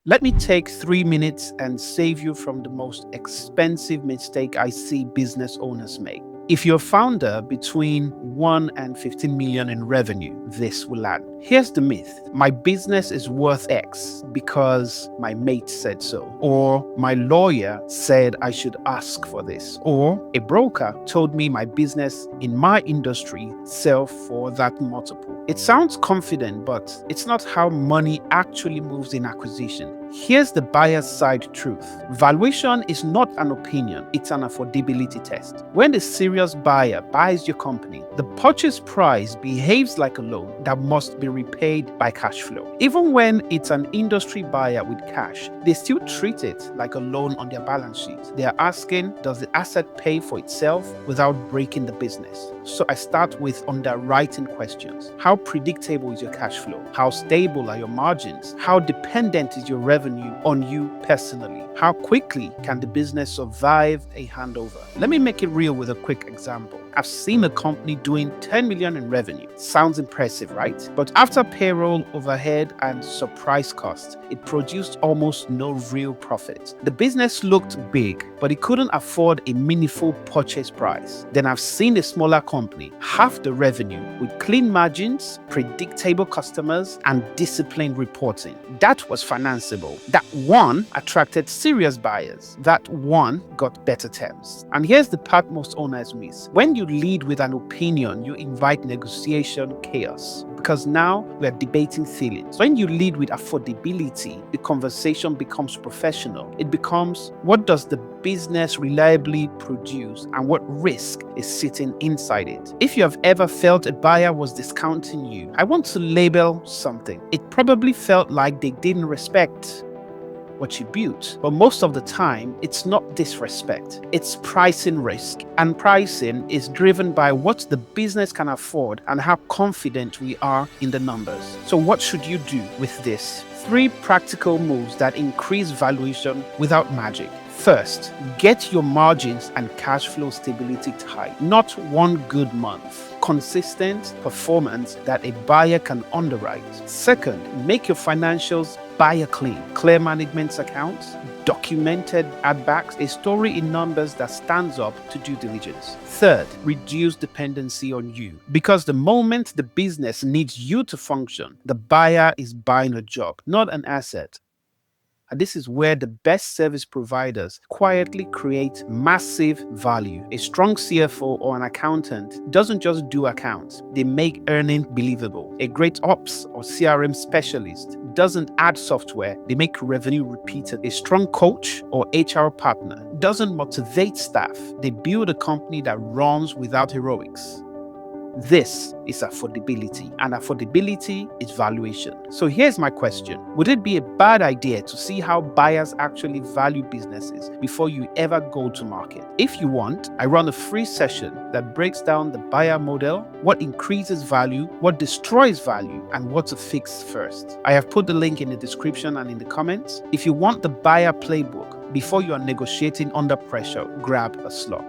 Let me take 3 minutes and save you from the most expensive mistake I see business owners make. If you're a founder between 1 and 15 million in revenue, this will land. Here's the myth: my business is worth X because my mate said so, or my lawyer said I should ask for this, or a broker told me my business in my industry sell for that multiple. It sounds confident, but it's not how money actually moves in acquisition. Here's the buyer's side truth. Valuation is not an opinion, it's an affordability test. When a serious buyer buys your company, the purchase price behaves like a loan that must be repaid by cash flow. Even when it's an industry buyer with cash, they still treat it like a loan on their balance sheet. They are asking, does the asset pay for itself without breaking the business? So I start with underwriting questions. How predictable is your cash flow? How stable are your margins? How dependent is your revenue on you personally? How quickly can the business survive a handover? Let me make it real with a quick example. I've seen a company doing 10 million in revenue. Sounds impressive, right? But after payroll, overhead, and surprise costs, it produced almost no real profit. The business looked big, but it couldn't afford a meaningful purchase price. Then I've seen a smaller company, half the revenue, with clean margins, predictable customers, and disciplined reporting. That was financeable. That one attracted serious buyers. That one got better terms. And here's the part most owners miss. When you lead with an opinion, you invite negotiation chaos, because now we are debating ceilings. When you lead with affordability, the conversation becomes professional. It becomes, what does the business reliably produce and what risk is sitting inside it? If you have ever felt a buyer was discounting you, I want to label something. It probably felt like they didn't respect what you built. But most of the time, it's not disrespect, it's pricing risk. And pricing is driven by what the business can afford and how confident we are in the numbers. So what should you do with this? 3 practical moves that increase valuation without magic. First, get your margins and cash flow stability tight, not one good month. Consistent performance that a buyer can underwrite. Second, make your financials buyer clean, clear management accounts, documented add-backs, a story in numbers that stands up to due diligence. Third, reduce dependency on you, because the moment the business needs you to function, the buyer is buying a job, not an asset. And this is where the best service providers quietly create massive value. A strong CFO or an accountant doesn't just do accounts, they make earning believable. A great ops or CRM specialist doesn't add software, they make revenue repeated. A strong coach or HR partner doesn't motivate staff, they build a company that runs without heroics. This is affordability, and affordability is valuation. So here's my question. Would it be a bad idea to see how buyers actually value businesses before you ever go to market? If you want, I run a free session that breaks down the buyer model, what increases value, what destroys value, and what to fix first. I have put the link in the description and in the comments. If you want the buyer playbook before you are negotiating under pressure, grab a slot.